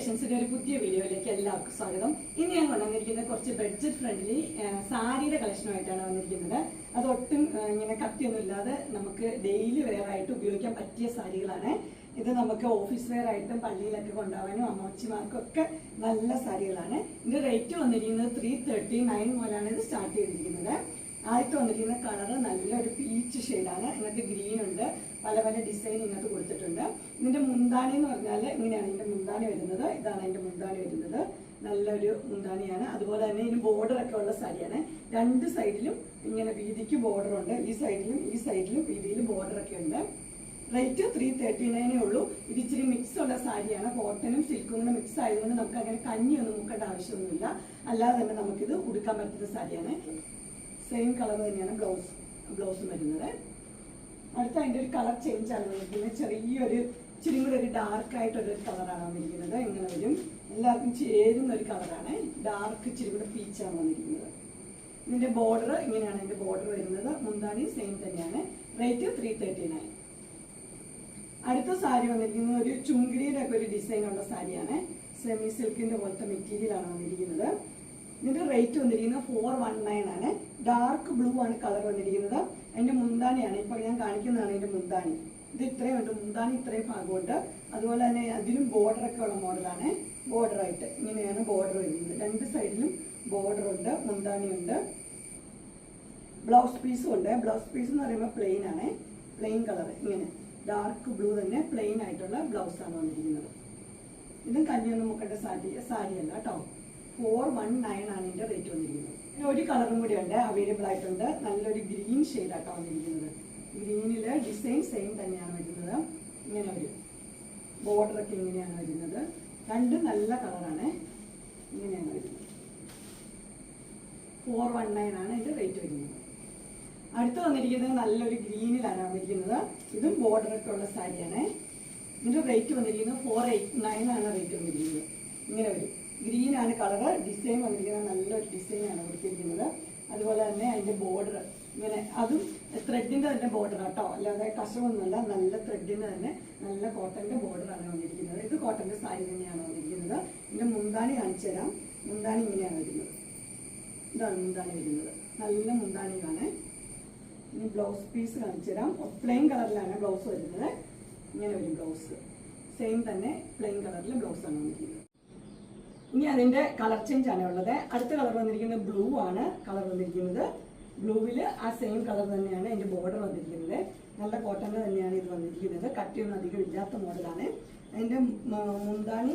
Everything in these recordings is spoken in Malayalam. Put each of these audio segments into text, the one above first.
ക്രിയേഷൻസിന്റെ ഒരു പുതിയ വീഡിയോയിലേക്ക് എല്ലാവർക്കും സ്വാഗതം. ഇന്ന് ഞാൻ കൊണ്ടുവന്നിരിക്കുന്നത് കുറച്ച് ബഡ്ജറ്റ് ഫ്രണ്ട്ലി സാരിയുടെ കളക്ഷനുമായിട്ടാണ് വന്നിരിക്കുന്നത്. അതൊട്ടും ഇങ്ങനെ കത്തിയൊന്നും ഇല്ലാതെ നമുക്ക് ഡെയിലി വെയർ ആയിട്ട് ഉപയോഗിക്കാൻ പറ്റിയ സാരികളാണ്. ഇത് നമുക്ക് ഓഫീസ് വെയർ ആയിട്ടും പള്ളിയിലൊക്കെ കൊണ്ടുപോകാനും അമ്മച്ചിമാർക്കും ഒക്കെ നല്ല സാരികളാണ്. ഇതിന്റെ റേറ്റ് വന്നിരിക്കുന്നത് 339 മുതലാണ് ഇത് സ്റ്റാർട്ട് ചെയ്തിരിക്കുന്നത്. ആദ്യത്തെ വന്നിരിക്കുന്ന കളറ് നല്ലൊരു പീച്ച് ഷെയ്ഡാണ്. ഇതിനകത്ത് ഗ്രീൻ ഉണ്ട്, പല പല ഡിസൈൻ ഇതിനകത്ത് കൊടുത്തിട്ടുണ്ട്. ഇതിന്റെ മുന്താണി എന്ന് പറഞ്ഞാൽ ഇങ്ങനെയാണ് ഇതിന്റെ മുന്താണി വരുന്നത്. ഇതാണ് അതിന്റെ മുന്താണി വരുന്നത്. നല്ലൊരു മുന്താണിയാണ്. അതുപോലെ തന്നെ ഇതിന് ബോർഡർ ഒക്കെ ഉള്ള സാരിയാണ്. രണ്ട് സൈഡിലും ഇങ്ങനെ വീതിക്ക് ബോർഡർ ഉണ്ട്. ഈ സൈഡിലും വീതിയിൽ ബോർഡർ ഒക്കെ ഉണ്ട്. റേറ്റ് 339 ഉള്ളൂ. ഇത് ഇച്ചിരി മിക്സ് ഉള്ള സാരിയാണ്. കോട്ടനും സിൽക്കും കൂടെ മിക്സ് ആയതുകൊണ്ട് നമുക്ക് അങ്ങനെ കഞ്ഞിയൊന്നും മുക്കേണ്ട ആവശ്യമൊന്നുമില്ല. അല്ലാതെ തന്നെ നമുക്കിത് ഉടുക്കാൻ പറ്റുന്ന സാരിയാണ്. സെയിം കളർ തന്നെയാണ് ബ്ലൗസും വരുന്നത്. അടുത്ത അതിൻ്റെ ഒരു കളർ ചേഞ്ച് ആണ് വന്നിരിക്കുന്നത്. ചെറിയൊരു ഇച്ചിരി കൂടെ ഒരു ഡാർക്ക് ആയിട്ടൊരു കളറാണ് വന്നിരിക്കുന്നത്. ഇങ്ങനെ വരും, എല്ലാവർക്കും ചേരുന്ന ഒരു കളറാണ്. ഡാർക്ക് ഇച്ചിരി കൂടെ പീച്ചാണ് വന്നിരിക്കുന്നത്. ഇതിന്റെ ബോർഡർ ഇങ്ങനെയാണ് ഇതിന്റെ ബോർഡർ വരുന്നത്. മുന്താണി സെയിം തന്നെയാണ്. റേറ്റ് 339. അടുത്ത സാരി വന്നിരിക്കുന്നത് ഒരു ചുങ്കിടിയുടെ ഒക്കെ ഒരു ഡിസൈൻ ഉള്ള സാരിയാണ്. സെമി സിൽക്കിന്റെ പോലത്തെ മെറ്റീരിയലാണ് വന്നിരിക്കുന്നത്. ഇതിന്റെ റേറ്റ് വന്നിരിക്കുന്നത് 419 ആണ്. ഡാർക്ക് ബ്ലൂ ആണ് കളർ വന്നിരിക്കുന്നത്. അതിന്റെ മുന്താണിയാണ് ഇപ്പോൾ ഞാൻ കാണിക്കുന്നതാണ്. ഇതിന്റെ മുന്താണി ഇത് ഇത്രയും ഉണ്ട്. മുന്താണി ഇത്രയും ഭാഗമുണ്ട്. അതുപോലെ തന്നെ അതിലും ബോർഡർ ഒക്കെ ഉള്ള മോഡലാണ്. ബോർഡറായിട്ട് ഇങ്ങനെയാണ് ബോർഡർ വരുന്നത്. രണ്ട് സൈഡിലും ബോർഡർ ഉണ്ട്, മുന്താണി ഉണ്ട്. ബ്ലൗസ് പീസും ഉണ്ട്. ബ്ലൗസ് പീസ് എന്ന് പറയുമ്പോൾ പ്ലെയിൻ ആണ്. പ്ലെയിൻ കളർ ഇങ്ങനെ ഡാർക്ക് ബ്ലൂ തന്നെ പ്ലെയിൻ ആയിട്ടുള്ള ബ്ലൗസാണ് വന്നിരിക്കുന്നത്. ഇതും കഞ്ഞിയൊന്നും മുക്കേണ്ട സാരിയല്ല കേട്ടോ. 419 ആണ് ഇതിന്റെ റേറ്റ് വന്നിരിക്കുന്നത്. ഒരു കളറും കൂടി ഉണ്ട്, അവൈലബിൾ ആയിട്ടുണ്ട്. നല്ലൊരു ഗ്രീൻ ഷെയ്ഡാട്ടോ വന്നിരിക്കുന്നത്. ഗ്രീനില് ഡിസൈൻ സെയിം തന്നെയാണ് വരുന്നത്. ഇങ്ങനെ ഒരു ബോർഡറൊക്കെ ഇങ്ങനെയാണ് വരുന്നത്. രണ്ട് നല്ല കളറാണ്. ഇങ്ങനെയാണ് വരുന്നത്. 419 ആണ് ഇതിന്റെ റേറ്റ് വരുന്നത്. അടുത്ത് വന്നിരിക്കുന്നത് നല്ലൊരു ഗ്രീനിലാണ് വന്നിരിക്കുന്നത്. ഇതും ബോർഡറൊക്കെ ഉള്ള സാരിയാണ്. ഇതിന്റെ റേറ്റ് വന്നിരിക്കുന്നത് 489 ആണ് റേറ്റ് വന്നിരിക്കുന്നത്. ഇങ്ങനെ വരും. ഗ്രീൻ ആണ് കളറ്. ഡിസൈൻ വന്നിരിക്കുന്നത് നല്ലൊരു ഡിസൈനാണ് കൊടുത്തിരിക്കുന്നത്. അതുപോലെ തന്നെ അതിന്റെ ബോർഡർ ഇങ്ങനെ അതും ത്രെഡിന്റെ തന്നെ ബോർഡർ കേട്ടോ, അല്ലാതെ കഷമൊന്നുമല്ല. നല്ല ത്രെഡിന്റെ തന്നെ നല്ല കോട്ടന്റെ ബോർഡറാണ് വന്നിരിക്കുന്നത്. ഇത് കോട്ടന്റെ സാരി തന്നെയാണ് വന്നിരിക്കുന്നത്. ഇതിന്റെ മുന്താണി കാണിച്ചു തരാം. മുന്താണി ഇങ്ങനെയാണ് വരുന്നത്. ഇതാണ് മുന്താണി വരുന്നത്. നല്ല മുന്താണിയാണ്. ഇനി ബ്ലൗസ് പീസ് കാണിച്ചു തരാം. പ്ലെയിൻ കളറിലാണ് ബ്ലൗസ് വരുന്നത്. ഇങ്ങനെ വരും ബ്ലൗസ്. സെയിം തന്നെ പ്ലെയിൻ കളറിൽ ബ്ലൗസാണ് വന്നിരിക്കുന്നത്. ഇനി അതിന്റെ കളർ ചേഞ്ച് ആണ് ഉള്ളത്. അടുത്ത കളർ വന്നിരിക്കുന്നത് ബ്ലൂ ആണ് കളർ വന്നിരിക്കുന്നത്. ബ്ലൂവില് ആ സെയിം കളർ തന്നെയാണ് അതിന്റെ ബോർഡർ വന്നിരിക്കുന്നത്. നല്ല കോട്ടന്റെ തന്നെയാണ് ഇത് വന്നിരിക്കുന്നത്. കട്ടിയൊന്നും അധികം ഇല്ലാത്ത മോഡലാണ്. അതിന്റെ മുന്താണി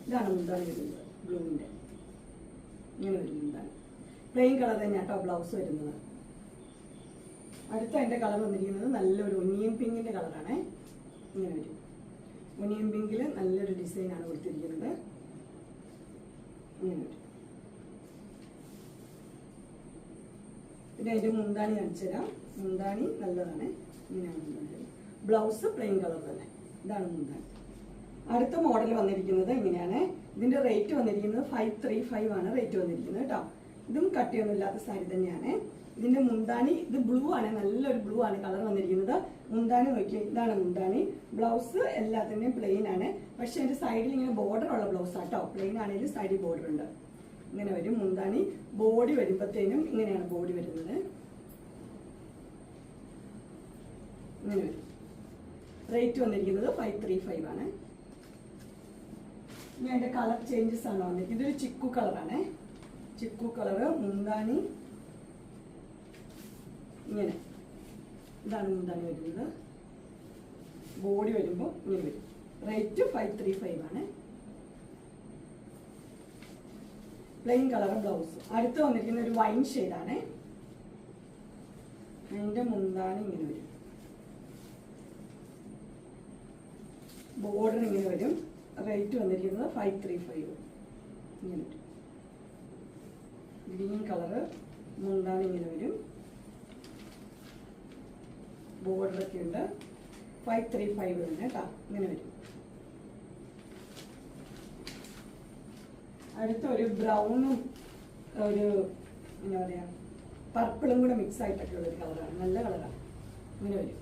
ഇതാണ് മുന്താണി വരുന്നത്. ബ്ലൂവിന്റെ ഇങ്ങനെ വരും മുന്താണി. പ്ലെയിൻ കളർ തന്നെയാണ് കേട്ടോ ബ്ലൗസ് വരുന്നത്. അടുത്ത അതിന്റെ കളർ വന്നിരിക്കുന്നത് നല്ലൊരു ഒനിയൻ പിങ്കിന്റെ കളറാണ്. ഇങ്ങനെ വരും. ഒനിയൻ പിങ്കില് നല്ലൊരു ഡിസൈനാണ് കൊടുത്തിരിക്കുന്നത്. ഇങ്ങനെ വരും. പിന്നെ അതിന്റെ മുന്താണി കാണിച്ചു തരാം. മുന്താണി നല്ലതാണ്. ഇങ്ങനെയാണ് മുന്താണി. ബ്ലൗസ് പ്ലെയിൻ കളർ തന്നെ. ഇതാണ് മുന്താണി. അടുത്ത മോഡൽ വന്നിരിക്കുന്നത് ഇങ്ങനെയാണ്. ഇതിന്റെ റേറ്റ് വന്നിരിക്കുന്നത് 535 ആണ് റേറ്റ് വന്നിരിക്കുന്നത് കേട്ടോ. ഇതും കട്ടിയൊന്നും ഇല്ലാത്ത സാരി തന്നെയാണ്. ഇതിന്റെ മുന്താണി ഇത് ബ്ലൂ ആണ്. നല്ലൊരു ബ്ലൂ ആണ് കളർ വന്നിരിക്കുന്നത്. മുന്താണി നോക്കിയാൽ ഇതാണ് മുന്താണി. ബ്ലൗസ് എല്ലാത്തിന്റെയും പ്ലെയിൻ ആണ്. പക്ഷെ അതിന്റെ സൈഡിൽ ഇങ്ങനെ ബോർഡർ ഉള്ള ബ്ലൗസ് ആട്ടോ. പ്ലെയിൻ ആണെങ്കിൽ സൈഡിൽ ബോർഡർ ഉണ്ട്. ഇങ്ങനെ വരും മുന്താണി. ബോഡി വരുമ്പോഴത്തേനും ഇങ്ങനെയാണ് ബോഡി വരുന്നത്. ഇങ്ങനെ വരും. റേറ്റ് വന്നിരിക്കുന്നത് 535 ആണ്. ഇനി അതിന്റെ കളർ ചേഞ്ചസ് ആണ് വന്നിരിക്കുന്നത്. ഇതൊരു ചിക്കു കളറാണ്. ചിക്കു കളറ്. മുന്താണി ഇങ്ങനെ ഇതാണ് മുന്താണി വരുന്നത്. ബോഡി വരുമ്പോൾ ഇങ്ങനെ വരും. റേറ്റ് 535 ആണ്. Plain colour blouse. അടുത്ത് വന്നിരിക്കുന്ന ഒരു വൈൻ ഷെയ്ഡാണ്. അതിന്റെ മുന്താണി ഇങ്ങനെ വരും. ബോർഡർ ഇങ്ങനെ വരും. റേറ്റ് വന്നിരിക്കുന്നത് 535. ഇങ്ങനെ വരും. Green colour. മുന്താണി ഇങ്ങനെ വരും. ബോർഡറൊക്കെ ഉണ്ട്. 535 തന്നെ കേട്ടോ. ഇങ്ങനെ വരും. അടുത്ത ഒരു ബ്രൗണും ഒരു എന്താ പറയാ പർപ്പിളും കൂടെ മിക്സ് ആയിട്ടൊക്കെ ഉള്ളൊരു കളറാണ്. നല്ല കളറാണ്. ഇങ്ങനെ വരും.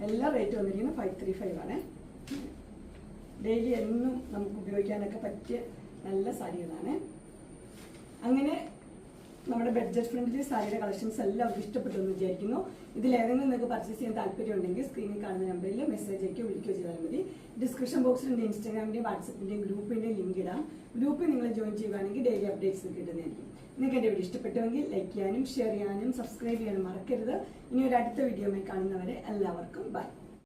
എല്ലാ റേറ്റ് വന്നിരിക്കുന്നത് 535 ആണ്. ഡെയിലി എന്നും നമുക്ക് ഉപയോഗിക്കാനൊക്കെ പറ്റിയ നല്ല സാരികളാണ്. അങ്ങനെ നമ്മുടെ ബഡ്ജറ്റ് ഫ്രണ്ട്ലി സാരിയുടെ കളക്ഷൻസ് എല്ലാവർക്കും ഇഷ്ടപ്പെട്ടു എന്ന് വിചാരിക്കുന്നു. ഇതിലേതെങ്കിലും നിങ്ങൾക്ക് പർച്ചേസ് ചെയ്യാൻ താല്പര്യം ഉണ്ടെങ്കിൽ സ്ക്രീനിൽ കാണുന്ന നമ്പറിൽ മെസ്സേജ് അയക്കുകയോ വിളിക്കുകയോ ചെയ്താൽ മതി. ഡിസ്ക്രിപ്ഷൻ ബോക്സിൽ എൻ്റെ ഇൻസ്റ്റാഗ്രാമിൻ്റെയും വാട്സപ്പിൻ്റെയും ഗ്രൂപ്പിൻ്റെയും ലിങ്ക് ഇടാം. ഗ്രൂപ്പിൽ നിങ്ങൾ ജോയിൻ ചെയ്യുകയാണെങ്കിൽ ഡെയിലി അപ്ഡേറ്റ്സ് കിട്ടുന്നതായിരിക്കും. നിങ്ങൾക്ക് എൻ്റെ വീഡിയോ ഇഷ്ടപ്പെട്ടുവെങ്കിൽ ലൈക്ക് ചെയ്യാനും ഷെയർ ചെയ്യാനും സബ്സ്ക്രൈബ് ചെയ്യാനും മറക്കരുത്. ഇനി ഒരു അടുത്ത വീഡിയോയുമായി കാണുന്നവരെ എല്ലാവർക്കും ബൈ.